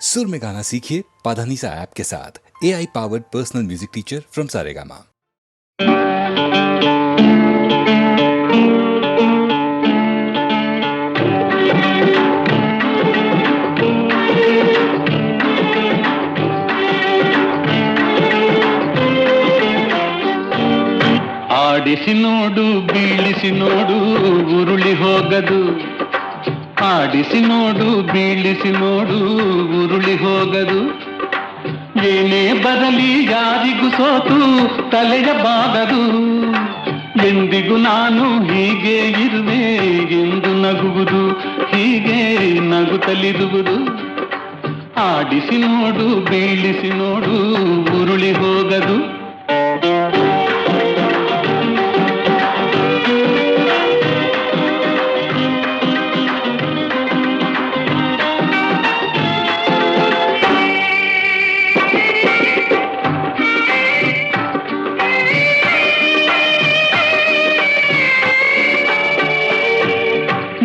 सुर में गाना सीखिए पाधानीसा ऐप के साथ। AI powered personal music teacher from Saregama. ಆಡಿಸಿ ನೋಡು ಬೀಳಿಸಿ ನೋಡು ಉರುಳಿ ಹೋಗದು. ಆಡಿಸಿ ನೋಡು ಬೀಳಿಸಿ ನೋಡು ಉರುಳಿ ಹೋಗದು. ಏನೇ ಬರಲಿ ಯಾರಿಗೂ ಸೋತು ತಲೆಯ ಬಾಗದು. ಎಂದಿಗೂ ನಾನು ಹೀಗೆ ಇರುವೆ ಎಂದು ನಗುವುದು, ಹೀಗೆ ನಗುತ್ತಲಿರುವುದು. ಆಡಿಸಿ ನೋಡು ಬೀಳಿಸಿ ನೋಡು ಉರುಳಿ ಹೋಗದು.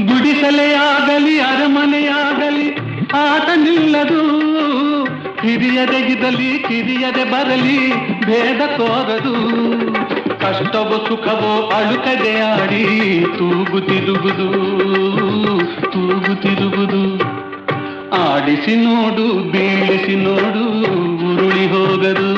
ಗುಡಿಸಲೆಯಾಗಲಿ ಅರಮನೆಯಾಗಲಿ ಆಟ ನಿಲ್ಲದು. ಹಿರಿಯದೆಗಿದಲಿ ಕಿರಿಯದೆ ಬರಲಿ ಭೇದ ತೋರದು. ಕಷ್ಟವೋ ಸುಖವೋ ಅಳುಕದೆ ಆಡಿ ತೂಗುತ್ತಿರುವುದು, ತೂಗುತ್ತಿರುವುದು. ಆಡಿಸಿ ನೋಡು ಬೀಳಿಸಿ ನೋಡು ಉರುಳಿ ಹೋಗದು.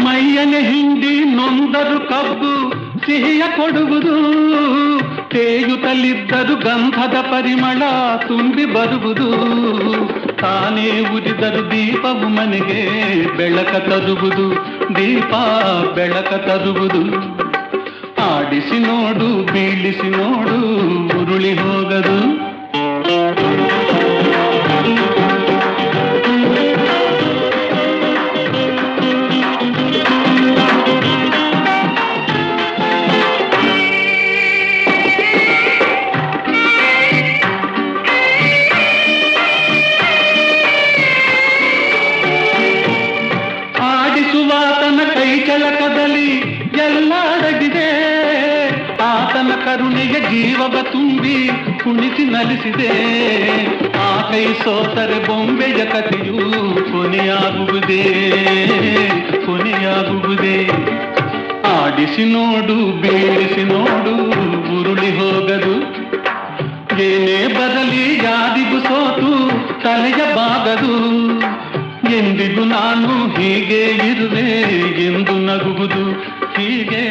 ಮೈಯನೆ ಹಿಂಡಿ ನೊಂದರು ಕಬ್ಬು ಸಿಹಿಯ ಕೊಡುವುದು. ತೇಯುತ್ತಲಿದ್ದರು ಗಂಧದ ಪರಿಮಳ ತುಂಬಿ ಬರುವುದು. ತಾನೇ ಉರಿದರು ದೀಪವು ಮನೆಗೆ ಬೆಳಕ ತರುವುದು, ದೀಪ ಬೆಳಕ ತರುವುದು. ಆಡಿಸಿ ನೋಡು ಬೀಳಿಸಿ ನೋಡು ಉರುಳಿ ಹೋಗದು. ಆಡಿಸುವಾತನ ಕೈ ಕೆಳಕದಲ್ಲಿ ಎಲ್ಲ ಅಡಗಿದೆ. ಆತನ ಕರುಣೆಯ ಜೀವವ ತುಂಬಿ ಕುಣಿಸಿ ನಲಿಸಿದೆ. ಆ ಕೈ ಸೋತರೆ ಬೊಂಬೆಯ ಕಥೆಯು ಕೊನೆಯಾಗುವುದೇ, ಕೊನೆಯಾಗುವುದೇ. ಆಡಿಸಿ ನೋಡು ಬೀಳಿಸಿ ನೋಡು ಉರುಳಿ ಹೋಗದು. ಏನೇ ಬರಲಿ ಯಾರಿಗೂ ಸೋತು ತಲೆಯ ಬಾಗದು. ಎಂದಿಗೂ ನಾನು ಹೀಗೆ ಇರುವೆ ಎಂದು ನಗುವುದು, ಹೀಗೆ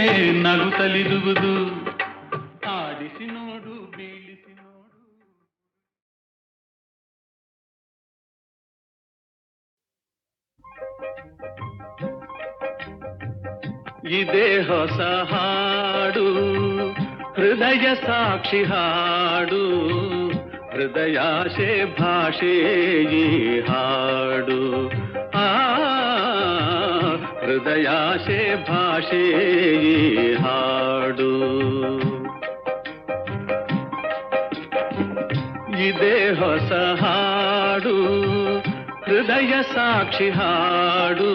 ನಗುತ್ತಲಿರುವುದು. ಆಡಿಸಿ ನೋಡು ಬೀಳಿಸಿ ನೋಡು. ಇದೇ ಹೊಸ ಹಾಡು, ಹೃದಯ ಸಾಕ್ಷಿ ಹಾಡು. ಹೃದಯಾಶೆ ಭಾಷೆ ಈ ಹಾಡು. ಹೃದಯಾಶೆ ಭಾಷೆ ಈ ಹಾಡು. ಇದೇ ಹೊಸ ಹಾಡು, ಹೃದಯ ಸಾಕ್ಷಿ ಹಾಡು.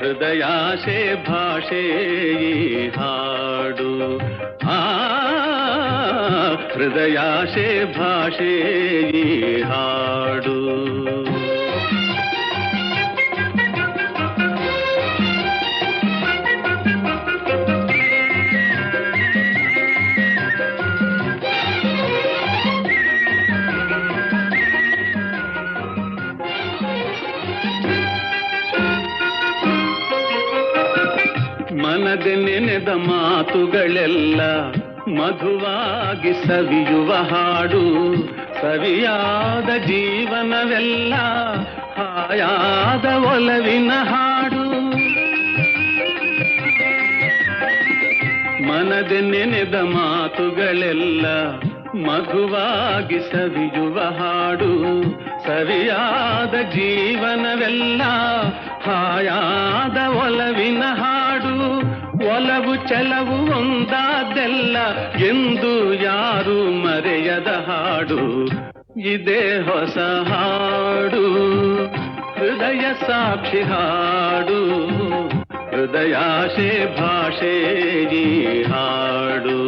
ಹೃದಯಾಶೆ ಭಾಷೆ ಈ ಹಾಡು. ಹೃದಯಾಶೆ ಭಾಷೆ ಈ ಹಾಡು. ಮನದೆ ನೆನೆದ ಮಾತುಗಳೆಲ್ಲ ಮಧುವಾಗಿ ಸವಿಯುವ ಹಾಡು. ಸವಿಯಾದ ಜೀವನವೆಲ್ಲ ಹಾಯಾದ ಒಲವಿನ ಹಾಡು. ಮನದೆ ನೆನೆದ ಮಾತುಗಳೆಲ್ಲ ಮಧುವಾಗಿ ಸವಿಯುವ ಹಾಡು. ಸವಿಯಾದ ಜೀವನವೆಲ್ಲ ಹಾಯಾದ ಒಲವಿನ ಛಲವು ಒಂದಾದೆಲ್ಲ ಎಂದು ಯಾರು ಮರೆಯದ ಹಾಡು ಇದೇ ಹೊಸ ಹಾಡು, ಹೃದಯ ಸಾಕ್ಷಿ ಹಾಡು, ಹೃದಯಾಶೆ ಭಾಷೆ ಈ ಹಾಡು,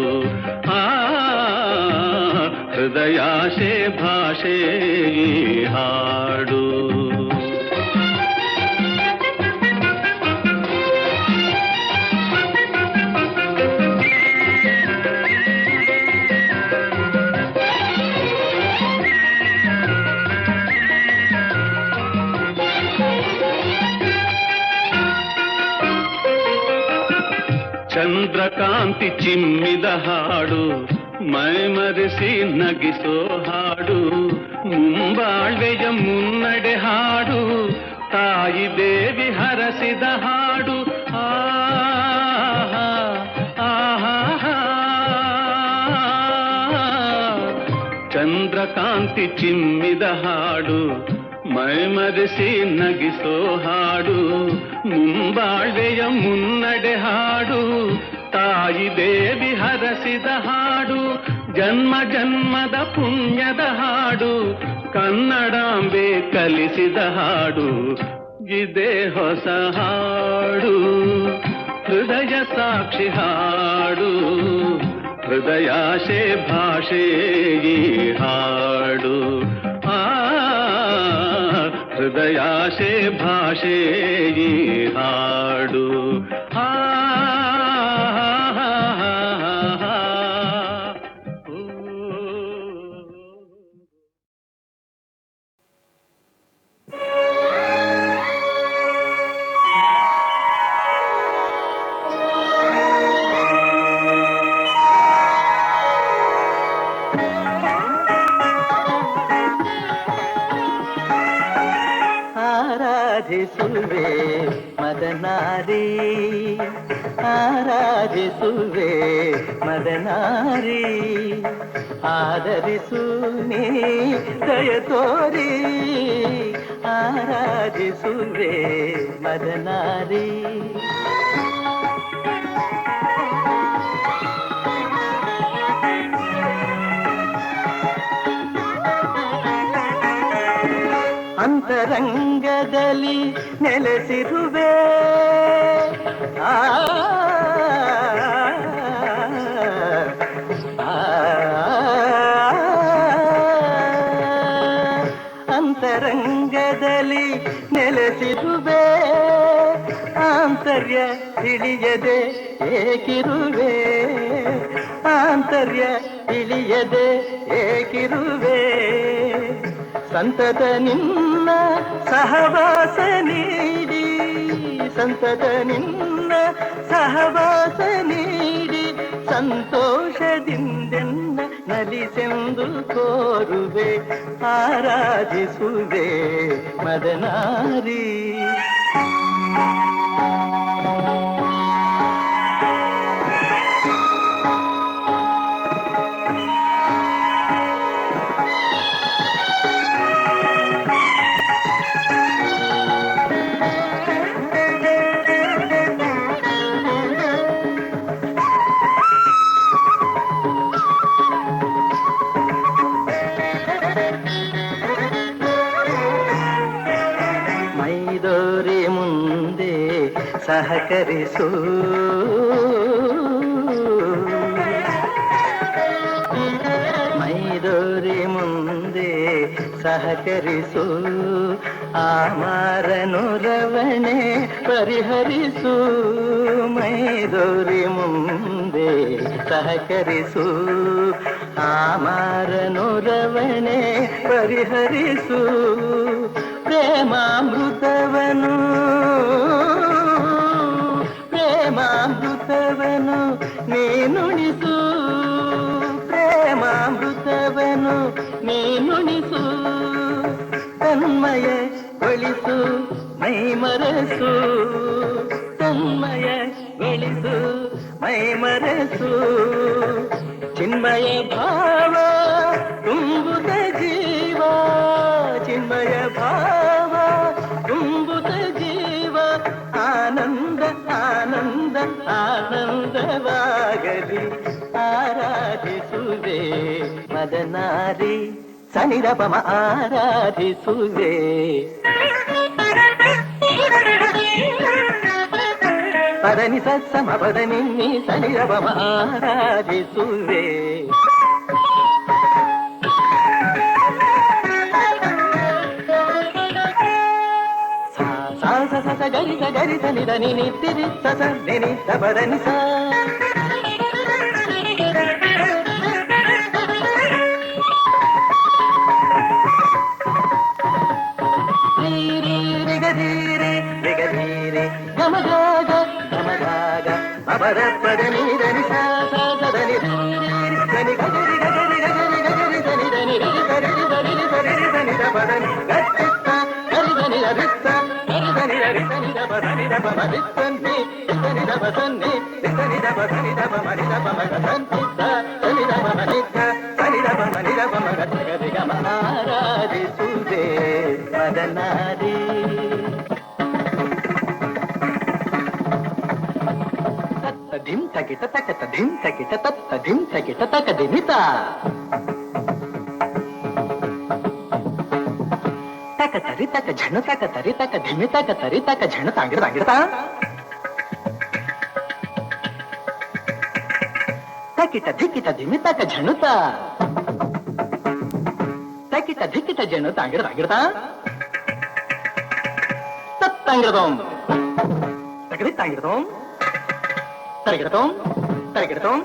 ಹೃದಯಾಶೆ ಭಾಷೆ ಈ ಹಾಡು. ಚಂದ್ರಕಾಂತಿ ಚಿಮ್ಮಿದ ಹಾಡು, ಮೈಮರೆಸಿ ನಗಿಸೋ ಹಾಡು, ಮುಂಬಾಳ್ವೆಯ ಮುನ್ನಡೆ ಹಾಡು, ತಾಯಿ ದೇವಿ ಹರಸಿದ ಹಾಡು, ಆಹಾ ಆಹಾ. ಚಂದ್ರಕಾಂತಿ ಚಿಮ್ಮಿದ ಹಾಡು, ಮೈಮರೆಸಿ ನಗಿಸೋ ಹಾಡು, ಮುಂಬಾಳ್ವೆಯ ಮುನ್ನಡೆ ಹಾಡು, ತಾಯಿ ದೇವಿ ಹರಸಿದ ಹಾಡು, ಜನ್ಮ ಜನ್ಮದ ಪುಣ್ಯದ ಹಾಡು, ಕನ್ನಡಾಂಬೆ ಕಲಿಸಿದ ಹಾಡು ಇದೇ ಹೊಸ ಹಾಡು, ಹೃದಯ ಸಾಕ್ಷಿ ಹಾಡು, ಹೃದಯಾಶೆ ಭಾಷೆ ಈ ಹಾಡು, ಹೃದಯಾಶೆ ಭಾಷೆ ಈ ಹಾಡು, ಆರಾಧಿಸುವೆ ಮದನಾರಿ, ಆರಾಧಿಸುವೆ ಮದನಾರಿ, ಆದರಿಸು ನೀ ದಯ ತೋರಿ, ಆರಾಧಿಸುವೆ ಮದನಾರಿ. ಅಂತರಂಗದಲ್ಲಿ ನೆಲೆಸಿರುವೆ, ಅಂತರಂಗದಲ್ಲಿ ನೆಲೆಸಿರುವೆ, ಆಂತರ್ಯ ತಿಳಿಯದೆ ಏಕಿರುವೆ, ಆಂತರ್ಯ ತಿಳಿಯದೆ ಏಕಿರುವೆ, ಸಂತತ ನಿನ್ನ ಸಹವಾಸ ನೀಡಿ, ಸಂತತ ನಿನ್ನ ಸಹವಾಸ ನೀಡಿ, ಸಂತೋಷದಿಂದೆನ್ನ ನಲಿಸೆಂದು ಕೋರುವೆ, ಆರಾಧಿಸುವೆ ಮದನಾರಿ. ಮೈದೋರಿ ಮುಂದೆ ಸಹಕರಿಸು, ಮೈದೋರಿ ಮುಂದೆ ಸಹಕರಿಸು, ಆಮಾರನುರವಣೆ ಪರಿಹರಿಸು, ಮೈದೋರಿ ಮುಂದೆ ಸಹಕರಿಸು, ಆಮಾರನುರವಣೆ ಪರಿಹರಿಸು, ಪ್ರೇಮಾಮೃತವನು ಪ್ರೇಮಾಮೃತವನು ನೀನುಣಿಸು, ಪ್ರೇಮಾಮೃತವನು ನೀನುಣಿಸು, ತನ್ಮಯ ಗೊಳಿಸು ಮೈ ಮರೆಸು, ತನ್ಮಯ ಗೊಳಿಸು ಮೈ ಮರೆಸು, ಚಿನ್ಮಯ ಭಾವ ತುಂಬುತ್ತ ಜೀವ, ಚಿನ್ಮಯ ಭಾವ ತುಂಬುತ್ತ ಜೀವ, ಆನಂದ ಆನಂದ ಆನಂದವಾಗಲಿ ಆರಾಧಿಸುವೆ ಮದನಾರಿ ಸನಿರಪಮ ಆರಾಧಿಸುವೆ ಪದನಿ ಸಮ ಪದನಿ ಸನಿರಪಮ ಆರಾಧಿಸುವೆ ಗರಿ ಗರಿ ಸನಿ ಧನಿ ನಿತ್ತಿ ಸ ನಿ ಪದನಿ ಸ ಗಮಗಾಗ ಗಮಗಾಗ ಅಪರ ಪದನಿ ಧನಿ ಸ ಧನಿ ಧನಿ ಗರಿ ಗರಿ ಗರಿ ಗರಿ ಧನಿ ಧನಿ ಗರಿ ಗರಿ ಗರಿ ಧನಿ ಪದನಿ ಗಟ್ಟಿತ್ತ ಗರಿ ಧನಿ ಅರಿತ್ತ ಗರಿ ಧನಿ ಅರಿತನಿ ದಪ ಧನಿ ದಪ ಮರಿತ್ತನ್ನಿ ಧನಿ ದಪ ಸನ್ನಿ ಧನಿ ದಪ ಧನಿ ದಪ ಮರಿ ದಪ ಮಗ ಸನ್ನಿದ್ದ ಧನಿ ದಪ ಮನಿದ್ದ ಧನಿ ದಪ ಮನಿ ದಪ ಮಗ ಗರಿ ಗಮ ಆರಾಧಿಸುವೆ ಮದನಾರಿ ಧಿಂ ತಕಿಟ ತಕತ ಧಿಂ ತಕಿಟ ತತ್ತ ಧಿಂ ತಕಿಟ ತಕ ದಿಮಿತ ತಕ ತರಿ ತಕ ಝಣ ತಕ ತರಿ ತಕ ಧಿಮಿ ತಕ ತರಿ ತಕ ಝಣ ತಾಂಗಿಡ್ತಾ ತಕಿಟ ಧಿಕ್ಕಿಟ ಧಿಮಿ ತಕ ಝಣುತ ತಕಿಟ ಧಿಕ್ಕಿಟ ಝಣ ತಾಂಗಿಡ್ತಾ ತತ್ತಂಗಿಡದೋಂ ತಕಡಿ ತಾಂಗಿಡದೋಂ ತರಗಿಡತೋಂ ತರಗಿಡತೋಂ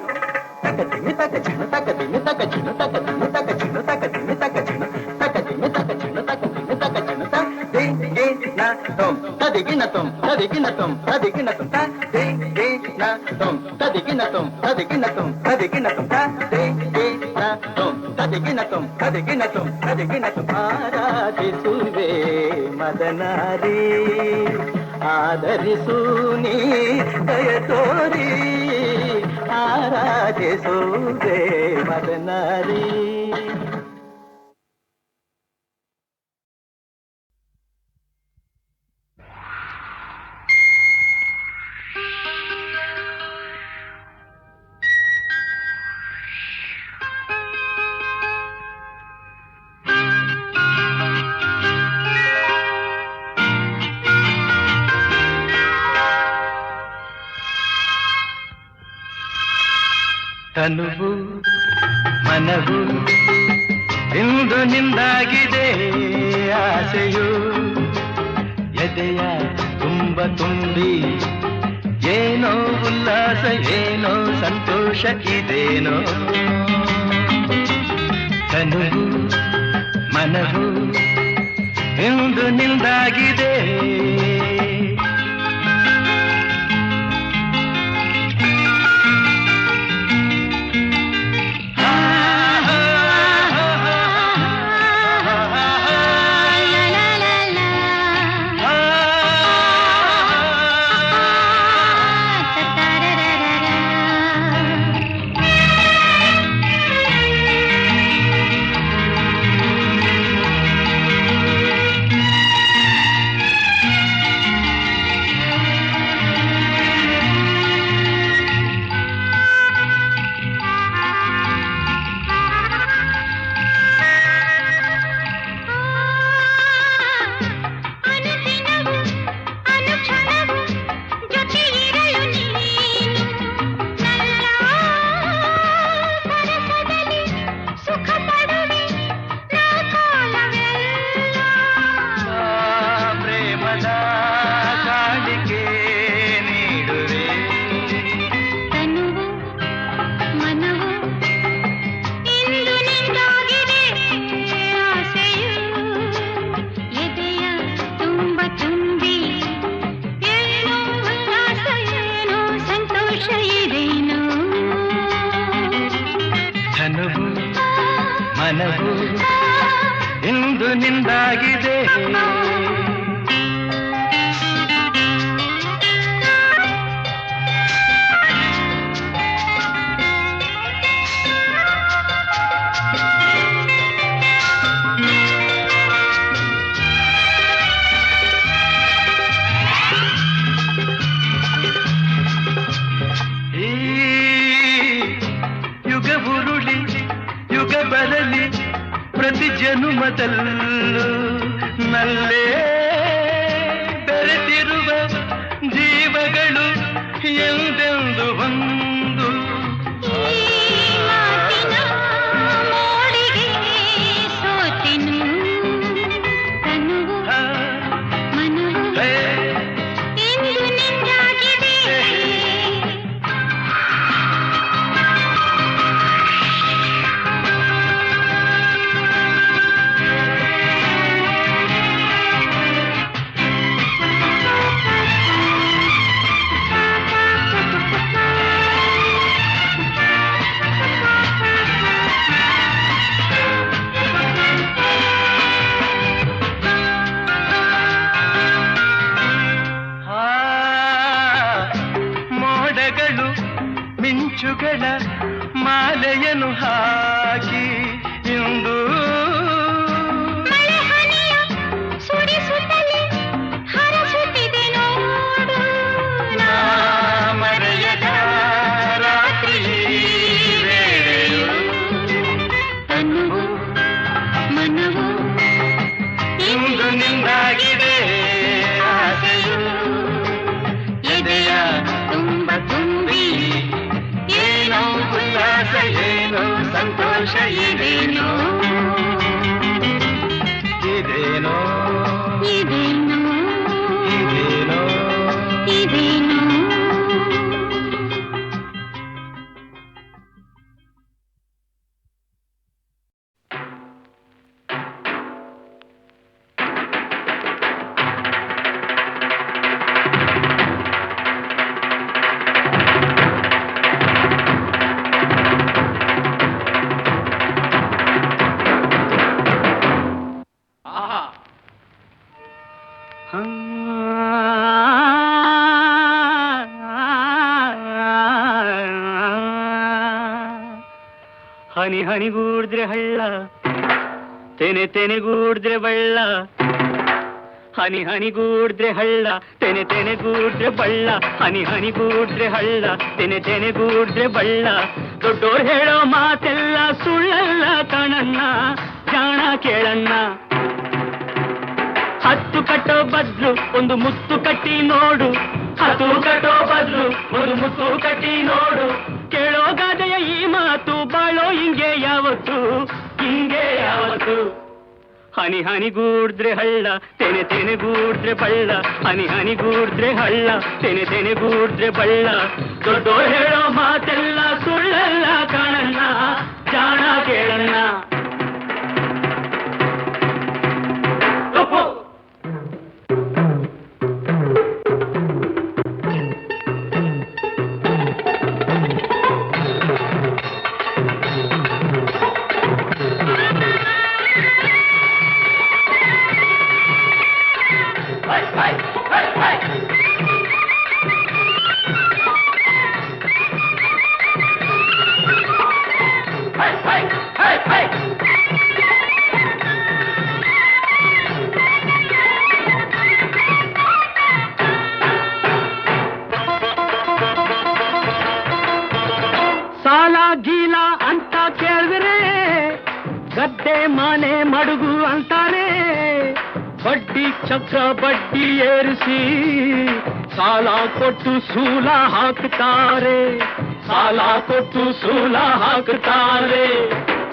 ತಕ ದಿಮಿ ತಕ ಝಣ ತಕ ದಿಮಿ ತಕ ಝಣ ತಕ ದಿಮಿ ತಕ ಝಣ ತಕ ದಿಮಿ ತಕ ಝಣ ತಕ ದಿಮಿ ತಕ ಝಣ ತಕ ದಿಮಿ ತಕ ಝಣ ತ ದಿ ಗೆ ನ ತೋಂ ತದಿಗಿನ ತೋಂ ತದಿಗಿನ ತೋಂ ತದಿಗಿನ ತೋಂ ತ ದಿ ಗೆ ನ ತೋಂ ತದಿಗಿನ ತೋಂ ತದಿಗಿನ ತೋಂ ತದಿಗಿನ ತೋಂ ತ ದಿ ಗೆ ನ ತೋಂ ತದಿಗಿನ ತೋಂ ತದಿಗಿನ ತೋಂ ತದಿಗಿನ ತೋಂ ಆರಾಧಿಸುವೆ ಮದನಾರಿ ಆದರಿಸು ನೀ ದಯ ತೋರಿ ಆರಾಧಿಸುವೆ ಮದನಾರಿ ತನುವು ಮನವು ಇಂದು ನಿಂದಾಗಿದೆ ಆಸೆಯು ಎದೆಯ ತುಂಬ ತುಂಬಿ ಏನೋ ಉಲ್ಲಾಸ ಏನೋ ಸಂತೋಷ ಇದೇನೋ ತನುವು ಮನವು ಇಂದು ನಿಂದಾಗಿದೆ ಮನವು ಇಂದು ನಿಂದಾಗಿದೆ ಕುಂಕುಮದಲ್ಲೂ ನಲ್ಲೇ ಬೆರೆತಿರುವ ಜೀವಗಳು ಎಂದೆಂದು ಒಂದು ಮಿಂಚುಗಳ ಮಾಲೆಯನ್ನು ಹಾಕಿ ಇಂದು ಸುರಿಸುತ್ತಲೇ ಹರಸುತ್ತಿದೆ ನೋಡು ಮರೆಯದ ರಾತ್ರಿ ವೇಳೆಯು ತನುವು ಮನವು ಇಂದು ನಿಂದಾಗಿದೆ ಆಸೆಯು ಎದೆಯ ತುಂಬ ತುಂಬಿ ಏನೋ ಉಲ್ಲಾಸ ಏನೋ ಸಂತೋಷ ಇದೇನೋ ಇದೇನೋ ಇದೇನೋ ಇದೇನೋ ಇದೇನೋ ಹನಿ ಹನಿಗೂಡಿದ್ರೆ ಹಳ್ಳ ತೆನೆ ತೆನೆಗೂಡಿದ್ರೆ ಬಳ್ಳ ಹನಿ ಹನಿಗೂಡಿದ್ರೆ ಹಳ್ಳ ತೆನೆ ತೆನೆಗೂಡಿದ್ರೆ ಬಳ್ಳ ಹನಿ ಹನಿಗೂಡಿದ್ರೆ ಹಳ್ಳ ತೆನೆ ತೆನೆಗೂಡಿದ್ರೆ ಬಳ್ಳ ದೊಡ್ಡೋರು ಹೇಳೋ ಮಾತೆಲ್ಲ ಸುಳ್ಳಲ್ಲ ಕಣಣ್ಣ ಜಾಣ ಕೇಳಣ್ಣ ಹತ್ತು ಕಟ್ಟೋ ಬದ್ಲು ಒಂದು ಮುತ್ತು ಕಟ್ಟಿ ನೋಡು ಹತ್ತು ಕಟ್ಟೋ ಬದ್ಲು ಒಂದು ಮುತ್ತು ಕಟ್ಟಿ ನೋಡು ಕೇಳೋ ಗಾದೆಯ ಈ ಮಾತು ಬಾಳೋ ಹಿಂಗೆ ಯಾವತ್ತು ಹಿಂಗೆ ಯಾವತ್ತು ಹನಿ ಹನಿಗೂಡಿದ್ರೆ ಹಳ್ಳ ತೆನೆ ತೆನೆಗೂಡಿದ್ರೆ ಬಳ್ಳ ಹನಿ ಹನಿಗೂಡಿದ್ರೆ ಹಳ್ಳ ತೆನೆ ತೆನೆಗೂಡಿದ್ರೆ ಬಳ್ಳ ದೊಡ್ಡೋರು ಹೇಳೋ ಮಾತೆಲ್ಲ ಸುಳ್ಳಲ್ಲ ಕಾಣಣ್ಣ ಜಾಣ ಕೇಳಣ್ಣ ಸಾಲ ಗೀಲ ಅಂತ ಕೇಳಿದ್ರೆ ಗದ್ದೆ ಮನೆ ಮಡುಗು ಅಂತಾರೆ ಬಡ್ಡಿ ಚಕ್ರ ಬಡ್ಡಿ ಏರಿಸಿ ಸಾಲ ಕೊಟ್ಟು ಸೂಲ ಹಾಕ್ತಾರೆ ಸಾಲ ಕೊಟ್ಟು ಸೂಲ ಹಾಕ್ತಾರೆ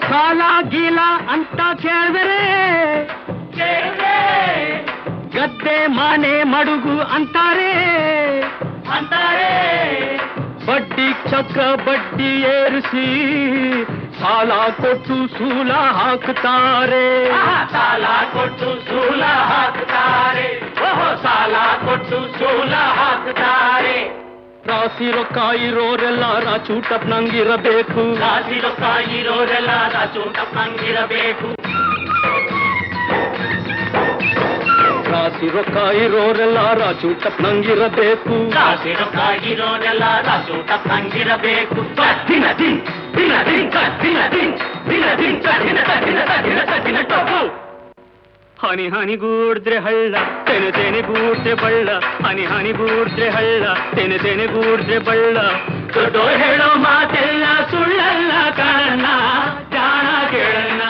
ಸಾಲ ಗೀಲ ಅಂತ ಕೇಳಿದ್ರೆ ಗದ್ದೆ ಮನೆ ಮಡುಗು ಅಂತಾರೆ ಅಂತಾರೆ ಬಡ್ಡಿ ಚಕ್ರ ಬಡ್ಡಿ ಏರಿಸಿ ಸಾಲ ಕೊಟ್ಟು ಸೂಲ ಹಾಕ್ತಾರೆ ಸಾಲ ಕೊಟ್ಟು ಸೂಲ ಹಾಕ್ತಾರೆ ಸಾಲ ಕೊಟ್ಟು ಸೂಲ ಹಾಕ್ತಾರೆ ರಾಶಿ ರೊಕ್ಕ ಇರೋರೆಲ್ಲ ರಾಚೂಟಪ್ನಂಗಿರಬೇಕು ರಾಶಿ ರೊಕ್ಕ ಇರೋರೆಲ್ಲ ರಾಚೂಟಪ್ನಂಗಿರಬೇಕು ರಾಶಿ ರೊಕ್ಕ ಇರೋರೆಲ್ಲ ರಾಚೂಟಪ್ನಂಗಿರಬೇಕು ರಾಶಿ ರೊಕ್ಕ ಇರೋರೆಲ್ಲ ರಾಚೂಟಪ್ನಂಗಿರಬೇಕು ದಿನ ದಿನ ದಿನ ದಿನ ದಿನ ದಿನ ದಿನ ದಿನ ದಿನ ದಿನ ದಿನ ದಿನ ಟೊಪ್ಪು ಹನಿ ಹನಿಗೂಡಿದ್ರೆ ಹಳ್ಳ ತೆನೆ ತೆನೆಗೂಡಿದ್ರೆ ಬಳ್ಳ ಹನಿ ಹನಿಗೂಡಿದ್ರೆ ಹಳ್ಳ ತೆನೆ ತೆನೆಗೂಡಿದ್ರೆ ಬಳ್ಳ ದೊಡ್ಡೋರು ಹೇಳೋ ಮಾತೆಲ್ಲ ಸುಳ್ಳಲ್ಲ ಕಾರಣ ಜಾಣ ಕೇಳಣ್ಣ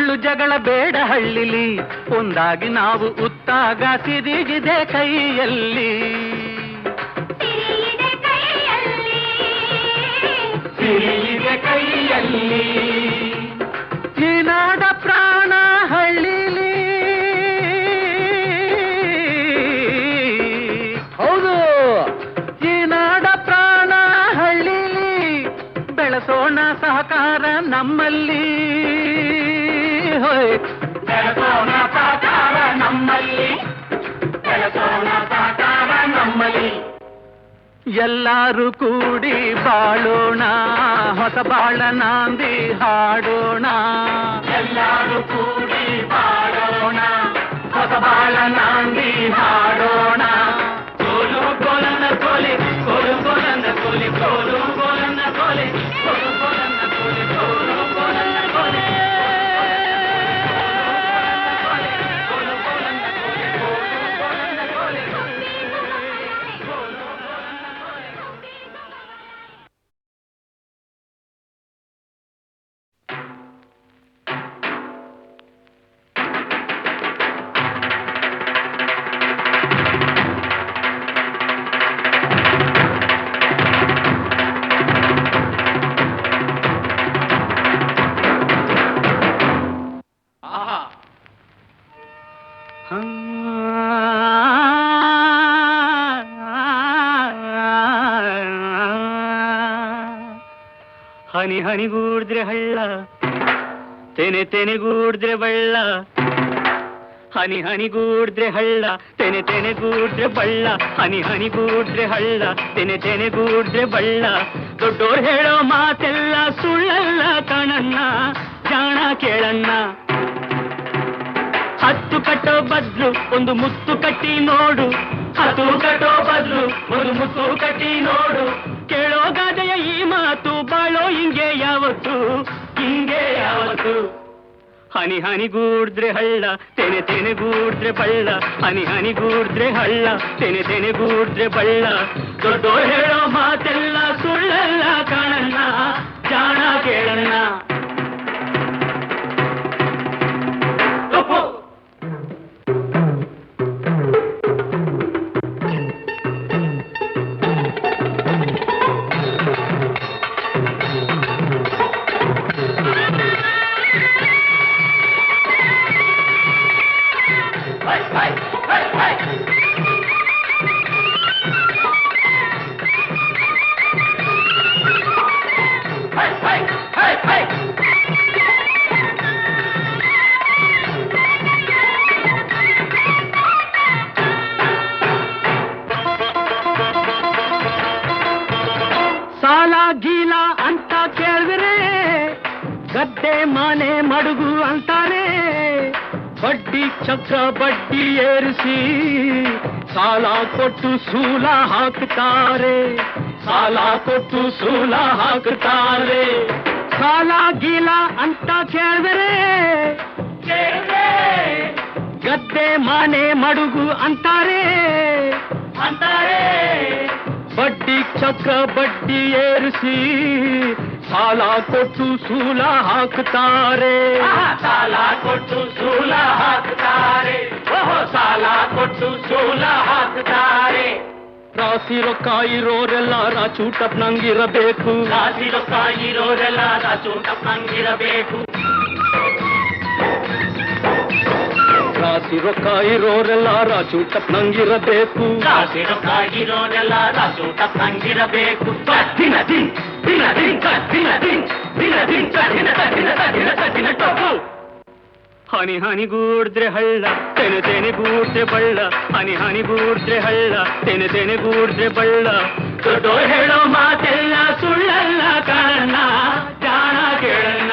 ಟೊಳ್ಳು ಜಗಳ ಬೇಡ ಹಳ್ಳಿಲಿ, ಒಂದಾಗಿ ನಾವು ಉತ್ತಾಗ ಸಿರಿಗಿದೆ ಕೈಯಲ್ಲಿ, ಸಿರಿಗಿದೆ ಕೈಯಲ್ಲಿ. ಈ ನಾಡ ಪ್ರಾಣ ಹಳ್ಳಿಲಿ, ಹೌದು ಈ ನಾಡ ಪ್ರಾಣ ಹಳ್ಳಿಲಿ, ಬೆಳೆಸೋಣ ಸಹಕಾರ ನಮ್ಮಲ್ಲಿ, ಬೆಳೆಸೋಣ ಸಹಕಾರ ನಮ್ಮಲ್ಲಿ, ಬೆಳೆಸೋಣ ಸಹಕಾರ ನಮ್ಮಲ್ಲಿ. ಎಲ್ಲರೂ ಕೂಡಿ ಬಾಳೋಣ, ಹೊಸ ಬಾಳ ನಾಂದಿ ಹಾಡೋಣ. ಎಲ್ಲರೂ ಕೂಡಿ ಬಾಳೋಣ, ಹೊಸ ಬಾಳ ನಾಂದಿ ಹಾಡೋಣ. ಕೋಲು ಕೋಲನ್ನ ಕೋಲಿ, ಕೋಲು ಕೋಲನ್ನ ಕೋಲಿ, ಕೋಲು ಕೋಲನ್ನ ಕೋಲಿ, ಕೋಲು ಕೋಲನ್ನ ಕೋಲಿ, ಕೋಲು ಕೋಲನ್ನ ಕೋಲಿ. ಹನಿ ಹನಿಗೂಡಿದ್ರೆ ಹಳ್ಳ, ತೆನೆ ತೆನೆಗೂಡಿದ್ರೆ ಬಳ್ಳ. ಹನಿ ಹನಿಗೂಡಿದ್ರೆ ಹಳ್ಳ, ತೆನೆ ತೆನೆಗೂಡಿದ್ರೆ ಬಳ್ಳ. ಹನಿ ಹನಿಗೂಡಿದ್ರೆ ಹಳ್ಳ, ತೆನೆ ತೆನೆಗೂಡಿದ್ರೆ ಬಳ್ಳ. ದೊಡ್ಡೋರು ಹೇಳೋ ಮಾತೆಲ್ಲ ಸುಳ್ಳಲ್ಲ ಕಣಣ್ಣ, ಜಾಣ ಕೇಳಣ್ಣ. ಹತ್ತು ಕಟ್ಟೋ ಬದ್ಲು ಒಂದು ಮುತ್ತು ಕಟ್ಟಿ ನೋಡು, ಹತ್ತು ಕಟ್ಟೋ ಬದ್ಲು ಒಂದು ಮುತ್ತು ಕಟ್ಟಿ ನೋಡು. ಕೇಳೋ ಗಾದೆಯ ಈ ಮಾತು, ಬಾಳೋ ಹಿಂಗೆ ಯಾವತ್ತು, ಹಿಂಗೆ ಯಾವತ್ತು. ಹನಿ ಹನಿಗೂಡಿದ್ರೆ ಹಳ್ಳ, ತೆನೆ ತೆನೆಗೂಡಿದ್ರೆ ಬಳ್ಳ. ಹನಿ ಹನಿಗೂಡಿದ್ರೆ ಹಳ್ಳ, ತೆನೆ ತೆನೆಗೂಡಿದ್ರೆ ಬಳ್ಳ. ದೊಡ್ಡೋರು ಹೇಳೋ ಮಾತೆಲ್ಲ ಸುಳ್ಳಲ್ಲ ಕಾಣಣ್ಣ, ಜಾಣ ಕೇಳಣ್ಣ. ಸಾಲ ಗೀಲ ಅಂತ ಕೇಳಿದ್ರೆ ಗದ್ದೆ ಮನೆ ಮಡುಗು ಅಂತಾರೆ. ಬಡ್ಡಿ ಚಕ್ರ ಬಡ್ಡಿ ಏರಿಸಿ ಸಾಲ ಕೊಟ್ಟು ಸೂಲ ಹಾಕ್ತಾರೆ, ಸಾಲ ಕೊಟ್ಟು ಸೂಲ ಹಾಕ್ತಾರೆ. ಸಾಲ ಗೀಲ ಅಂತ ಕೇಳಿದ್ರೆ ಗದ್ದೆ ಮನೆ ಮಡುಗು ಅಂತಾರೆ, ಅಂತಾರೆ. ಬಡ್ಡಿ ಚಕ್ರ ಬಡ್ಡಿ ಏರಿಸಿ ಸಾಲ ಕೊಟ್ಟು ಸೂಲ ಹಾಕ್ತಾರೆ, ಸಾಲ ಕೊಟ್ಟು ಸೂಲ ಹಾಕ್ತಾರೆ. ಸಾಲ ಕೊಟ್ಟು ಸೂಲ ಹಾಕ್ತಾರೆ. ರಾಸಿ ರೊಕ್ಕ ಇರೋರೆಲ್ಲ ರಾಚೂಟಪ್ನಂಗಿರಬೇಕು, ರಾಸಿ ರೊಕ್ಕ ಇರೋರೆಲ್ಲ ರಾಚೂಟಪ್ನಂಗಿರಬೇಕು. ರಾಸಿ ರೊಕ್ಕ ಇರೋರೆಲ್ಲ ರಾಚೂಟಪ್ನಂಗಿರಬೇಕು, ರಾಸಿ ರೊಕ್ಕ ಇರೋರೆಲ್ಲ ರಾಚೂಟಪ್ನಂಗಿರಬೇಕು. ದಿನ ದಿನ್ ದಿನ ದಿನ ದಿನ ದಿನ್ ದಿನ ದಿನ ದಿನ ದಿನ ದಿನ ದಿನ ಟೊಪ್ಪು. ಹನಿ ಹನಿಗೂಡಿದ್ರೆ ಹಳ್ಳ, ತೆನೆ ತೆನೆಗೂಡಿದ್ರೆ ಬಳ್ಳ. ಹನಿ ಹನಿಗೂಡಿದ್ರೆ ಹಳ್ಳ, ತೆನೆ ತೆನೆಗೂಡಿದ್ರೆ ಬಳ್ಳ. ದೊಡ್ಡೋರು ಹೇಳೋ ಮಾತೆಲ್ಲ ಸುಳ್ಳಲ್ಲ ಕಾರಣ, ಜಾಣ ಕೇಳಣ್ಣ.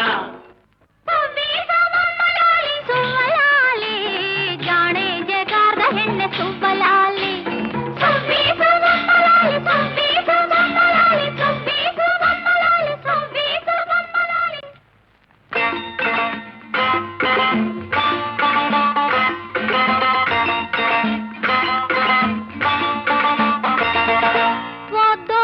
ಜಾಣೆ ಜಗಾರ್ದ ಹೆಣ್ಣೆ ಸುಬ್ಬಲಾಲಿ, ಸುಬ್ಬಿ ಸುಬ್ಬಲಾಲಿ, ಸುಬ್ಬಿ ಸುಬ್ಬಲಾಲಿ, ಸುಬ್ಬಿ ಸುಬ್ಬಲಾಲಿ, ಸುಬ್ಬಿ ಸುಬ್ಬಲಾಲಿ. ಓದೋ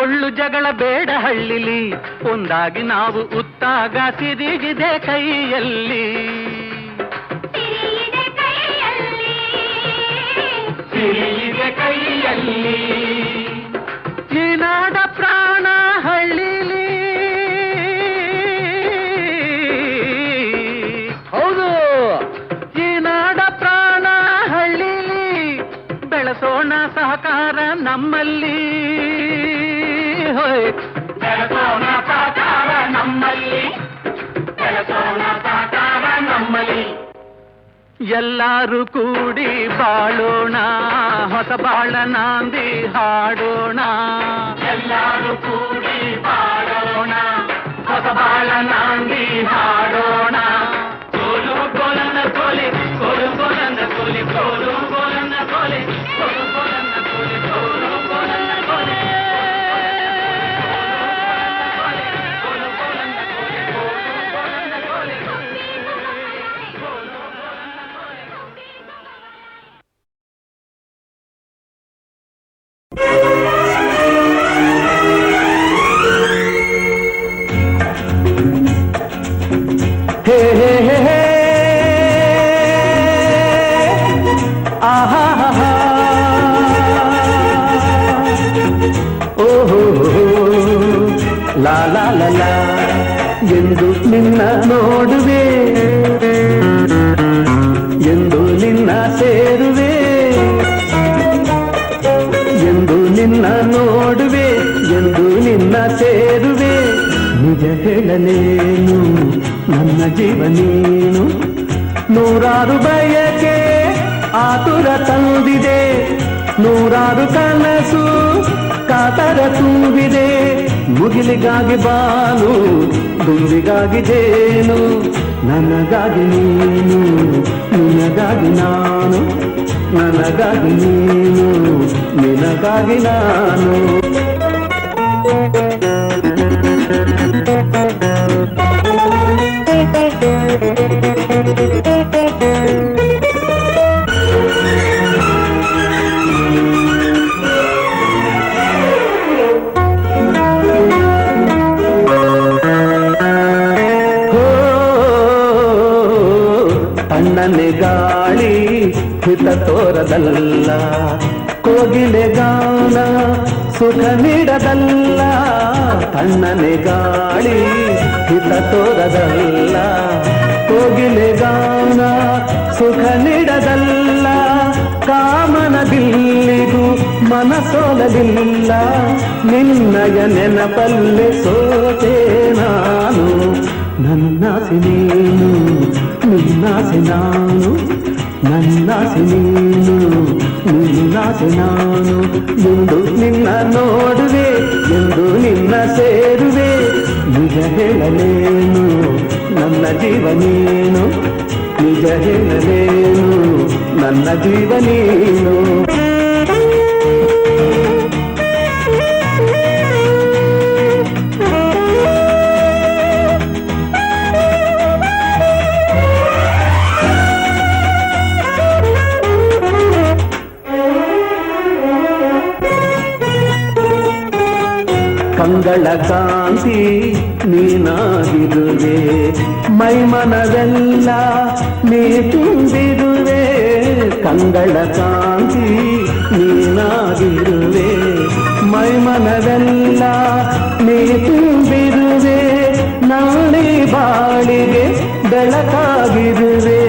ಪೊಳ್ಳು ಜಗಳ ಬೇಡ ಹಳ್ಳಿಲಿ, ಒಂದಾಗಿ ನಾವು ಉತ್ತಾಗ ಸಿರಿಗಿದೆ ಕೈಯಲ್ಲಿ. ಸಿರಿಯಿದೆ ಕೈಯಲ್ಲಿ, ಸಿರಿಯಿದೆ ಕೈಯಲ್ಲಿ, ಈ ನಾಡ ಪ್ರಾಣ ಹಳ್ಳಿಲಿ. ಹೌದು, ಈ ನಾಡ ಪ್ರಾಣ ಹಳ್ಳಿಲಿ, ಬೆಳೆಸೋಣ ಸಹಕಾರ ನಮ್ಮಲ್ಲಿ. ಬೆಳೆಸೋಣ ಸಹಕಾರ ನಮ್ಮಲ್ಲಿ, ಬೆಳೆಸೋಣ ಸಹಕಾರ ನಮ್ಮಲ್ಲಿ. ಎಲ್ಲರೂ ಕೂಡಿ ಬಾಳೋಣ, ಹೊಸ ಬಾಳ ನಾಂದಿ ಹಾಡೋಣ. ಎಲ್ಲರೂ ಕೂಡಿ ಬಾಳೋಣ, ಹೊಸ ಬಾಳ ನಾಂದಿ ಹಾಡೋಣ. ಕೋಲು ಕೋಲನ್ನ ಕೋಲೆ, ಕೋಲು ಕೋಲನ್ನ ಕೋಲೆ, ಕೋಲು ಕೋಲನ್ನ ಕೋಲೆ, ಕೋಲು ಕೋಲನ್ನ ಕೋಲೆ, ಕೋಲು ಕೋಲನ್ನ ಕೋಲೆ. ಹೇ ಹೇ ಹೇ ಹೇ ಆಹಾ ಓಹೋ ಲಾ ಲಾ ಲಾ ಲಾ ಎಂದು ನಿನ್ನ ನೋಡುವೆ, ಎಂದು ನಿನ್ನ ಸೇರುವೆ, ಎಂದು ನಿನ್ನ ನೋಡುವೆ, ಎಂದು ನಿನ್ನ ಸೇರುವೆ. ನಿಜ ಹೇಳಲೇನು ನನ್ನ ಜೀವ ನೀನು, ನೂರಾರು ಬಯಕೆ ಆತುರ ತಂದಿದೆ, ನೂರಾರು ಕನಸು ಕಾತರ ತುಂಬಿದೆ. ಮುಗಿಲಿಗಾಗಿ ಬಾನು, ದುಂಬಿಗಾಗಿ ಜೇನು, ನನಗಾಗಿ ನೀನು, ನಿನಗಾಗಿ ನಾನು, ನನಗಾಗಿ ನೀನು, ನಿನಗಾಗಿ ನಾನು. ತಣ್ಣನೆ ಗಾಳಿ ಹಿತ ತೋರದಲ್ಲ, ಕೋಗಿಲೆ ಗಾನ ಸುಖ ನೀಡದಲ್ಲ. ತಣ್ಣನೆ ಗಾಳಿ ಹಿತ ತೋರದಲ್ಲ, ಕೋಗಿಲೆ ಗಾನ ಸುಖ ನೀಡದಲ್ಲ. ಕಾಮನ ಬಿಲ್ಲಿಗೂ ಮನಸೋಲಲಿಲ್ಲ, ನಿನ್ನಯ ನೆನಪಲ್ಲೆ ಸೋತೆ ನಾನು. ನನ್ನಾಸೆ ನೀನು, ನಿನ್ನಾಸೆ ನಾನು, ನನ್ನಾಸೆ ನೀನು, ನಿನ್ನಾಸೆ ನಾನು. ಎಂದು ನಿನ್ನ ನೋಡುವೆ, ಎಂದು ನಿನ್ನ ಸೇರುವೆ. ನಿಜ ಹೇಳಲೇನು ನನ್ನ ಜೀವ ನೀನು, ನಿಜ ಹೇಳಲೇನು ನನ್ನ ಜೀವ ನೀನು. ಕಂಗಳ ಕಾಂತಿ ನೀನಾಗಿರುವೆ, ಮೈಮನವೆಲ್ಲ ನೀ ತುಂಬಿರುವೆ. ಕಂಗಳ ಕಾಂತಿ ನೀನಾಗಿರುವೆ, ಮೈಮನವೆಲ್ಲ ನೀ ತುಂಬಿರುವೆ. ನಾಳೆ ಬಾಳಿಗೆ ಬೆಳಕಾಗಿರುವೆ,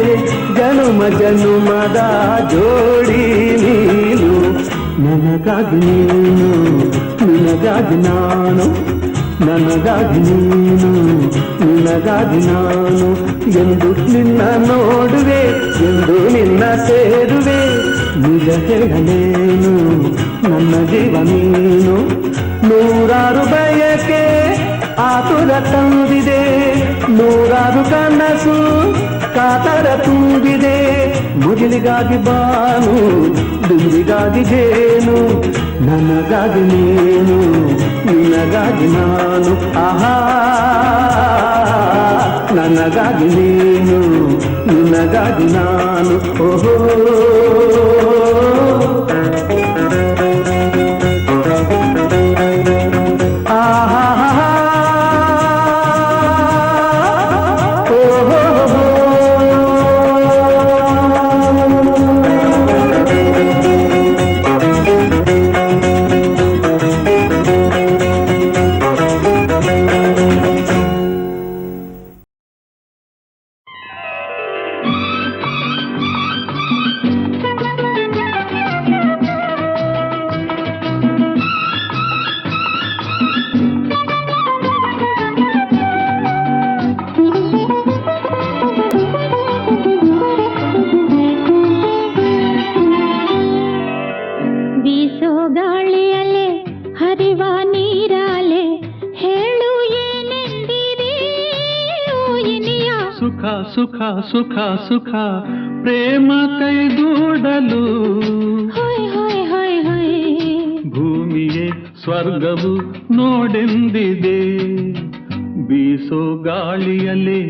ಜನುಮ ಜನುಮದ ಜೋಡಿ ನೀನು. ನನಗಾಗಿ ನೀನು, ನಿನಗಾಗಿ ನಾನು, ನನಗಾಗಿ ನೀನು, ನಿನಗಾಗಿ ನಾನು. ಎಂದು ನಿನ್ನ ನೋಡುವೆ, ಎಂದು ನಿನ್ನ ಸೇರುವೆ. ನಿಜ ಹೇಳಲೇನು ನನ್ನ ಜೀವ ನೀನು, ನೂರಾರು ಬಯಕೆ ಆತುರ ತಂದಿದೆ, ನೂರಾರು ಕನಸು ಕಾತರ ತುಂಬಿದೆ. ಮುಗಿಲಿಗಾಗಿ ಬಾನು, ದುಂಬಿಗಾಗಿ ಜೇನು, ನನಗಾಗಿ ನೀನು, ನಿನಗಾಗಿ ನಾನು. ಆಹಾ, ನನಗಾಗಿ ನೀನು, ನಿನಗಾಗಿ ನಾನು. ಓಹೋ ಬೀಸೋ ಗಾಳಿಯಲೆ ಹರಿವ ನೀರಾಲೆ ಹೇಳು ಏನೆಂದಿದೆ ಓ ಇನಿಯ. ಸುಖ ಸುಖ ಸುಖ ಸುಖ ಪ್ರೇಮ ಕೈಗೂಡಲು ಹೊಯ್ ಹೊಯ್ ಹೊಯ್ ಹೊಯ್ ಭೂಮಿಯೇ ಸ್ವರ್ಗವು ನೋಡೆಂದಿದೆ. ಬೀಸೋ ಗಾಳಿಯಲೆ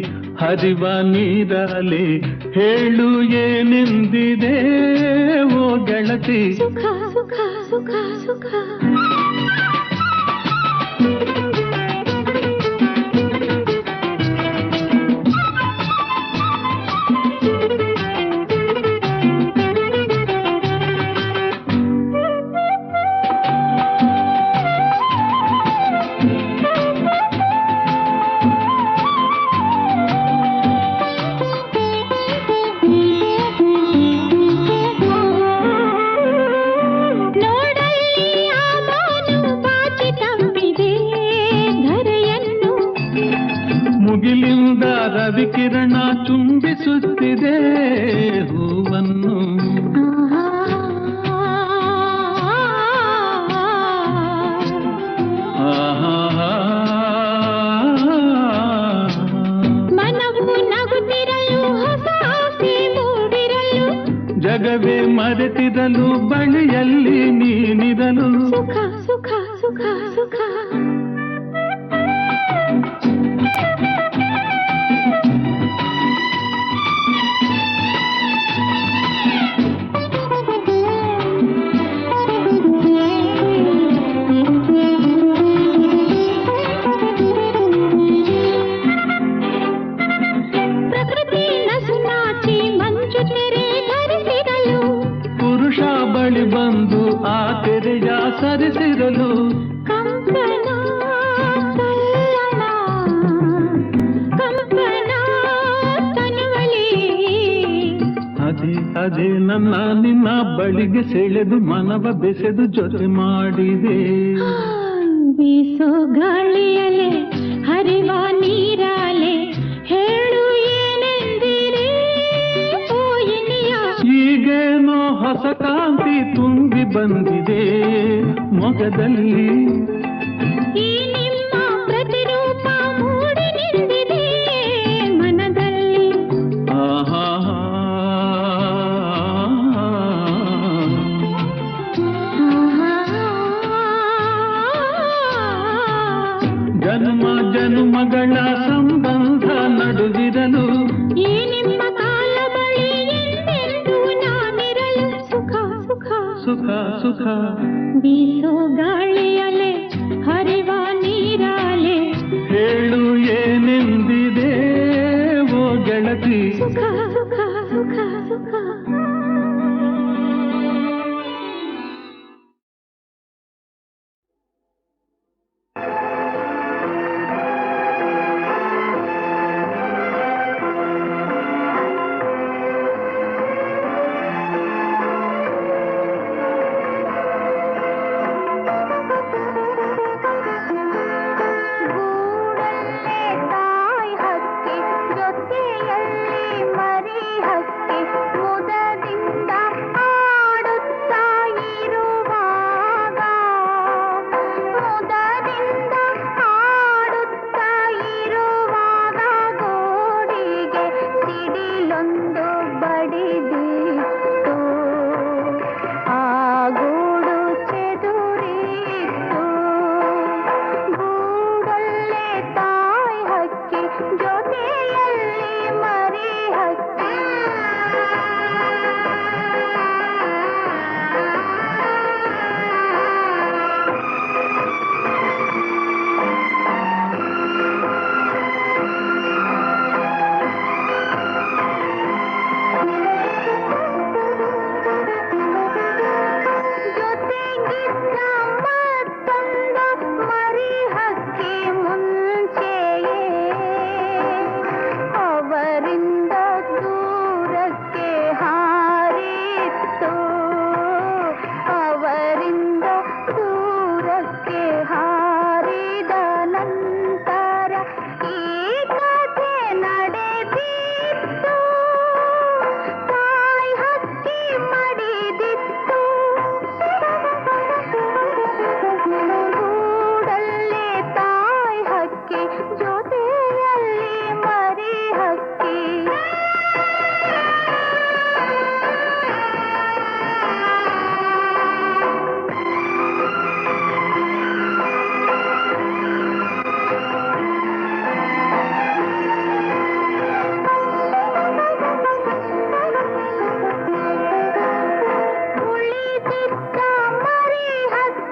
ಹರಿವ ನೀರಲೆ ಹೇಳು ಏನೆಂದಿದೆ ಓ ಗೆಳತಿ. ಸುಖ ಸುಖ ಸುಖ ಸುಖ ಮುಗಿಲಿಂದ ರವಿಕಿರಣ ಚುಂಬಿಸುತ್ತಿದೆ ಹೂವನ್ನು. ಮನವು ನಗುತ್ತಿರಲು ಹೊಸ ಆಸೆ ಮೂಡಿರಲು ಜಗವೇ ಮರೆತಿರಲು ಬಳಿಯಲ್ಲಿ ನೀನಿರಲು. ಸುಖ ಸುಖ ಸುಖ ಸುಖ ಪ್ರಕೃತಿ ನಸುನಾಚಿ ಮಂಜು ತೆರೆ ಧರಿಸಿರಲು ಪುರುಷ ಬಳಿ ಬಂದು ಆ ತೆರೆಯ ಸರಿಸಿರಲು. ಕಂಪನ ತಲ್ಲಣ ಕಂಪನ ತನುವಲಿ ಅದೇ ಅದೇ ನನ್ನ ನಿನ್ನ ಬಳಿಗೆ ಸೆಳೆದು ಮನವ ಬೆಸೆದು ಜೊತೆ ಮಾಡಿದೆ. ಬೀಸೋ ಗಾಳಿಯಲೆ ಹರಿವ ನೀರಾಲೆ ಹೇಳು ಏನೆಂದಿರೆ ಓ ಇನಿಯ. ಈಗೇನೋ ಹೊಸ ಕಾಂತಿ ತುಂಬಿ ಬಂದಿದೆ ಮೊಗದಲ್ಲಿ. ಈ ನಿಮ್ಮ ಪ್ರತಿರೂಪ ಮೂಡಿ ನಿಂತಿದೆ ಮನದಲ್ಲಿ. ಆಹಾ ಜನ್ಮ ಜನ್ಮಗಳ ಸಂಬಂಧ ನಡುವಿರಲು ಈ ನಿಮ್ಮ ಕಾಲ ಬಳಿ ಎಂದೆಂದೂ ನಾನಿರಲು. ಸುಖ ಸುಖ ಸುಖ ಸುಖ ಬೀಸೋ ಗಾಳಿಯಲೆ ಹರಿವ ನೀರಾಲೆ ಹೇಳು ಏನೆಂದಿದೆ ಓ ಗೆಳತಿ. ಸುಖ ಸುಖ ಸುಖ ಸುಖ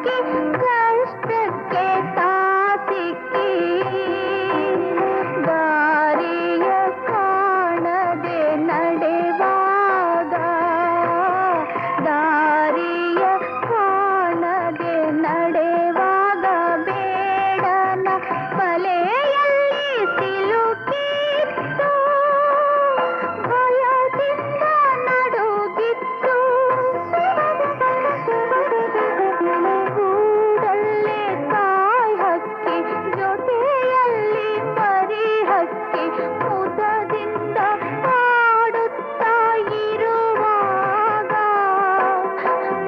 ಸಿಕ್ಕಿ ಕಷ್ಟಕ್ಕೆ ತಾಸಿಕ್ಕಿ ದಾರಿಯ ಕಾಣದೆ ನಡೆವಾಗ ದಾರಿಯ ಕಾಣದೆ ನಡೆವಾಗ ಬೇಡನ ಬಲೆಯಲ್ಲಿ ಸಿಲುಕಿತ್ತು ಭಯದಿಂದ ನಡುಗಿತ್ತು ಗೂಡಲ್ಲೇ ತಾಯಿ ಹಕ್ಕಿ ಜೊತೆಯಲ್ಲಿ ಮರಿ ಹಕ್ಕಿ ಮುದದಿಂದ ಆಡುತ್ತಾ ಇರುವಾಗ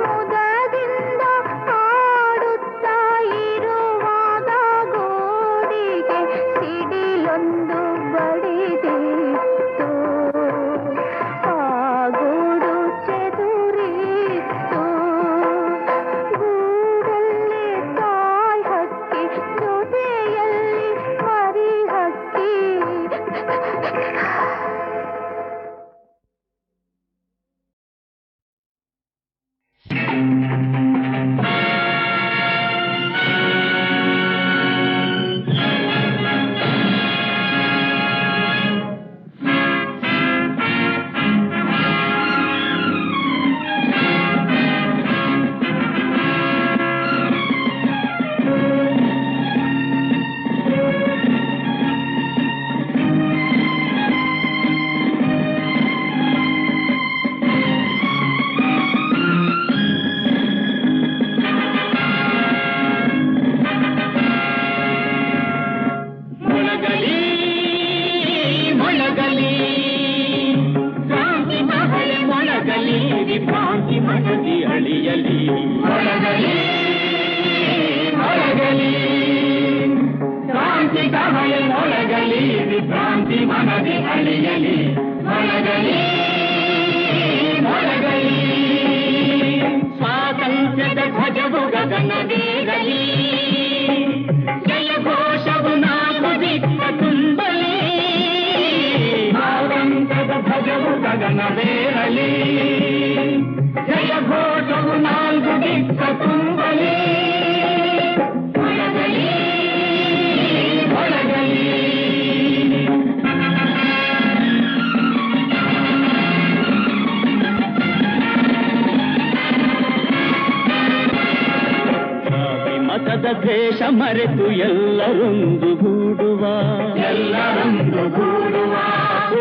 ಮುದದಿಂದ ಆಡುತ್ತಾ ಇರುವಾಗ ಗೋಡಿಗೆ ಸಿಡಿಲೊಂದು ಬಡಿದಿತ್ತು ಆ ಗೂಡು ಚೆದುರಿತ್ತು ಗೂಡಲ್ಲಿ ತಾಯಿ ಹಕ್ಕಿ ಜೊತೆಯಲ್ಲಿ ಮರಿ ಹಕ್ಕಿ ಮೊಳಗಲಿ ಮೊಳಗಲಿ ಕ್ರಾಂತಿ ಮಹಳೆ ಮೊಳಗಲಿ ವಿಭ್ರಾಂತಿ ಮನದಿ ಅಳಿಯಲಿ ಮೊಳಗಲಿ ಮೊಳಗಲಿ ಕ್ರಾಂತಿ ಕಹಳೆ ಮೊಳಗಲಿ ವಿಭ್ರಾಂತಿ ಮನದಿ ಅಳಿಯಲಿ ಮೊಳಗಲಿ ಮೊಳಗಲಿ ಸ್ವಾತಂತ್ರ್ಯದ ಧ್ವಜವು ಗಗನವೇರಲಿ ಜಯ ಘೋಷವು ನಾಲ್ಕು ದಿಕ್ಕ ತುಂಬಲಿ ಸ್ವಾತಂತ್ರ್ಯದ ಧ್ವಜವು ಗಗನವೇರಲಿ ಜಯ ಘೋಷವು ನಾಲ್ಕು ದಿಕ್ಕ ತುಂಬಲಿ ಮೊಳಗಲಿ ಮೊಳಗಲಿ ಮತದ ದ್ವೇಷ ಮರೆತು ಎಲ್ಲರೊಂದು ಗೂಡುವ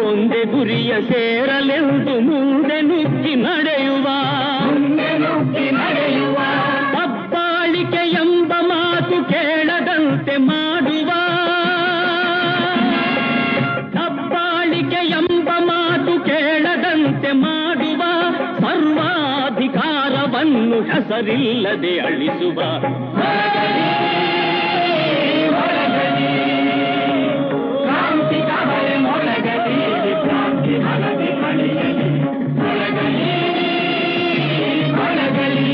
ಒಂದೇ ಗುರಿಯ ಸೇರಲೆಂದು ಮುಂದೆ ನುಗ್ಗಿ ನಡೆಯುವ ದಬ್ಬಾಳಿಕೆ ಎಂಬ ಮಾತು ಕೇಳದಂತೆ ಮಾಡುವ ದಬ್ಬಾಳಿಕೆ ಎಂಬ ಮಾತು ಕೇಳದಂತೆ ಮಾಡುವ ಸರ್ವಾಧಿಕಾರವನ್ನು ಹೆಸರಿಲ್ಲದೆ ಅಳಿಸುವ ಕ್ರಾಂತಿ ಕಹಳೆ ಮೊಳಗಲಿ ವಿಭ್ರಾಂತಿ ಮನದಿ ಅಳಿಯಲಿ ಮೊಳಗಲಿ ಮೊಳಗಲಿ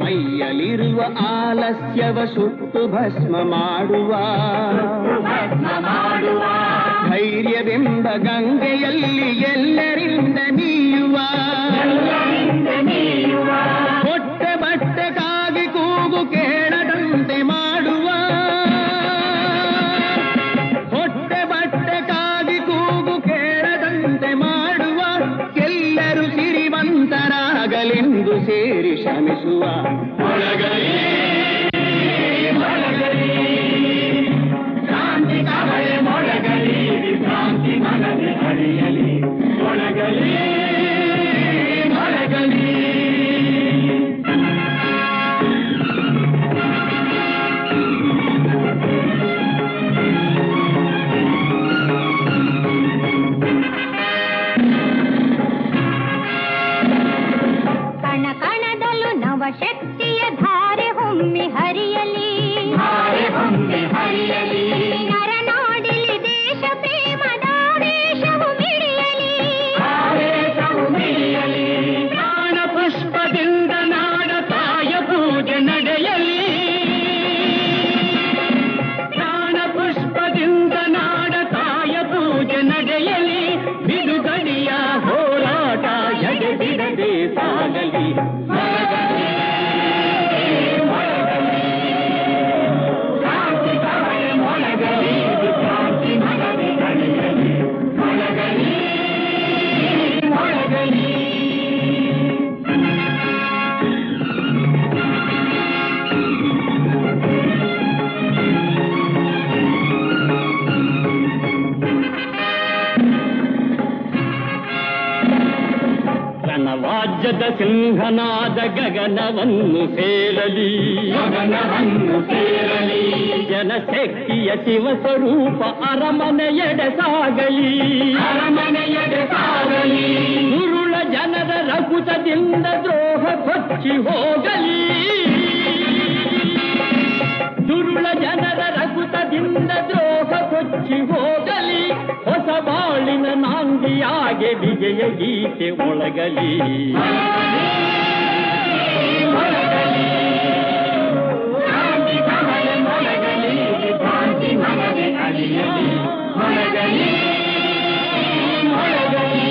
ಮೈಯಲಿರುವ ಆಲಸ್ಯವ ಸುಟ್ಟು ಭಸ್ಮ ಮಾಡುವ ಧೈರ್ಯವೆಂಬ ಗಂಗೆಯಲ್ಲಿ ಎಲ್ಲರಿಂದ ನೀಯುವ ಹೊಟ್ಟೆ ಬಟ್ಟೆಗಾಗಿ ಕೂಗು ಕೇಳದಂತೆ ಮಾಡುವ ಹೊಟ್ಟೆ ಬಟ್ಟೆಗಾಗಿ ಕೂಗು ಕೇಳದಂತೆ ಮಾಡುವ ಎಲ್ಲರೂ ಸಿರಿವಂತರಾಗಲೆಂದು ಸೇರಿ ಶ್ರಮಿಸುವ ಮೊಳಗಲಿ ಮೊಳಗಲಿ ಕ್ರಾಂತಿ ಕಹಳೆ ಮೊಳಗಲಿ ವಿಭ್ರಾಂತಿ ಮನದಿ ಅಳಿಯಲಿ ಮೊಳಗಲಿ ರಾಜ್ಯದ ಸಿಂಹನಾದ ಗಗನವನ್ನು ಸೇರಲಿ, ಗಗನವನ್ನು ಸೇರಲಿ. ಜನಶಕ್ತಿಯ ಶಿವ ಸ್ವರೂಪ ಅರಮನೆಯೆಡೆ ಸಾಗಲಿ, ಅರಮನೆಯೆಡೆ ಸಾಗಲಿ. ಉರುಳ ಜನರ ರಕುತದಿಂದ ದ್ರೋಹ ಕೊಚ್ಚಿ ಹೋಗಲಿ, ದುರುಳ ಜನರ ರಕುತದಿಂದ ದ್ರೋಹ ಕೊಚ್ಚಿ ಹೋಗಲಿ. ಹೊಸ ಬಾಳಿನ ನಾಂದಿಯಾಗೆ ವಿಜಯ ಗೀತೆ ಒಳಗಲಿ, ಶಾಂತಿ ಕಮಲ ಮೊಳಗಲಿ, ಶಾಂತಿ ಮನದೆ ಅಲಿಯಲಿ, ಮೊಳಗಲಿ, ಮೊಳಗಲಿ.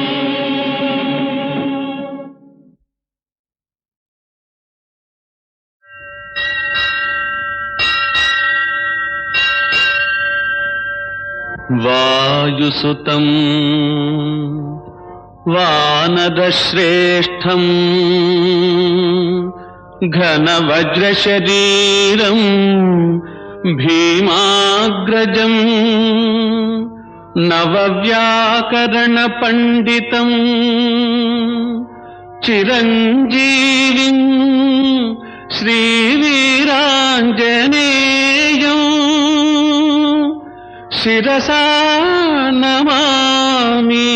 ವಾಯುಸುತಂ ವಾನರಶ್ರೇಷ್ಠಂ ಘನವಜ್ರಶರೀರಂ ಭೀಮಾಗ್ರಜಂ ನವವ್ಯಾಕರಣ ಪಂಡಿತಂ ಚಿರಂಜೀವಿಂ ಶ್ರೀವೀರಾಂಜನೇಯಂ ಶಿರಸಾ ನಮಾಮಿ.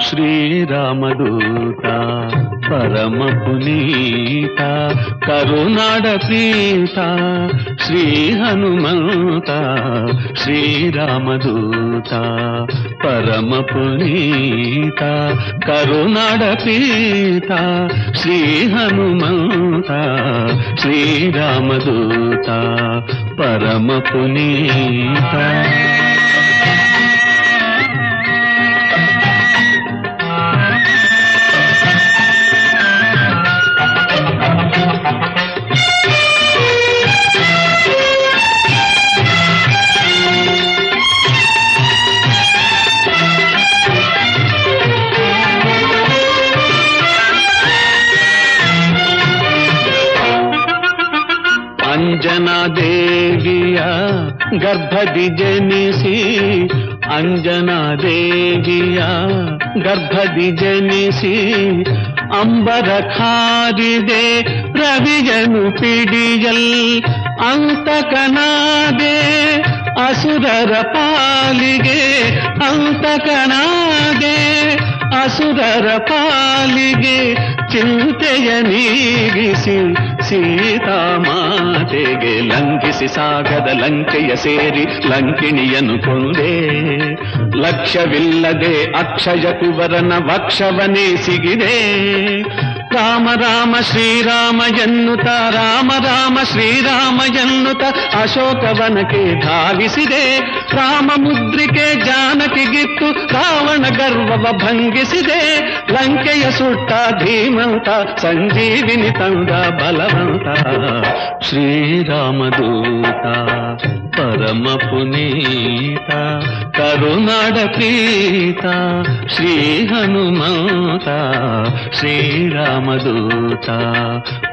ಶ್ರೀರಾಮದೂತ ಪರಮ ಪುನೀತ ಕರುನಾಡ ಪ್ರೀತ ಶ್ರೀ ಹನುಮಂತ. ಶ್ರೀರಾಮದೂತ ಪರಮ ಪುನೀತ ಕರುನಾಡ ಪ್ರೀತ ಶ್ರೀ ಹನುಮಂತ. ಶ್ರೀರಾಮದೂತ ಪರಮ ಪುನೀತ. ಅಂಜನಾ ದೇವಿಯ ಗರ್ಭದಿ ಜನಿಸಿ, ಅಂಜನಾ ದೇವಿಯ ಗರ್ಭದಿ ಜನಿಸಿ ಅಂಬರ ಖಾರಿದೆ ರವಿಯನು ಪಿಡಿಯಲ್. ಅಂತಕನಾದೆ ಅಸುರರ ಪಾಲಿಗೆ, ಅಂತಕನಾದೆ ಅಸುರರ ಪಾಲಿಗೆ. ಚಿಂತೆಯ ನೀಗಿಸಿ ಸೀತಾಮಾತೆಗೆ ಲಂಘಿಸಿ ಸಾಗದ ಲಂಕೆಯ ಸೇರಿ ಲಂಕಿಣಿಯನ್ನು ಕೊಂದೆ. ಲಕ್ಷ್ಯವಿಲ್ಲದೆ ಅಕ್ಷಯ ಕುವರನ ವಕ್ಷವನೇ ಸಿಗಿದೆ. ರಾಮ ರಾಮ ಶ್ರೀರಾಮ ಎನ್ನುತ್ತ, ರಾಮ ರಾಮ ಶ್ರೀರಾಮ ಎನ್ನುತ್ತ ಅಶೋಕವನಕ್ಕೆ ಧಾವಿಸಿದೆ. ರಾಮ ಮುದ್ರಿಕೆ ಜಾನಕಿಗಿತ್ತು, ರಾವಣ ಗರ್ವವ ಭಂಗಿಸಿದೆ. ಲಂಕೆಯ ಸುಟ್ಟ ಧೀಮಂತ, ಸಂಜೀವಿನಿ ತಂದ ಬಲವಂತ. ಶ್ರೀರಾಮದೂತ ಪರಮ ಪುನೀತ ಕರುನಾಡ ಪ್ರೀತ ಶ್ರೀ ಹನುಮಂತ. ಶ್ರೀರಾಮದೂತ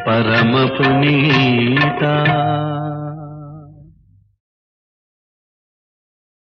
ಪರಮ ಪುನೀತ.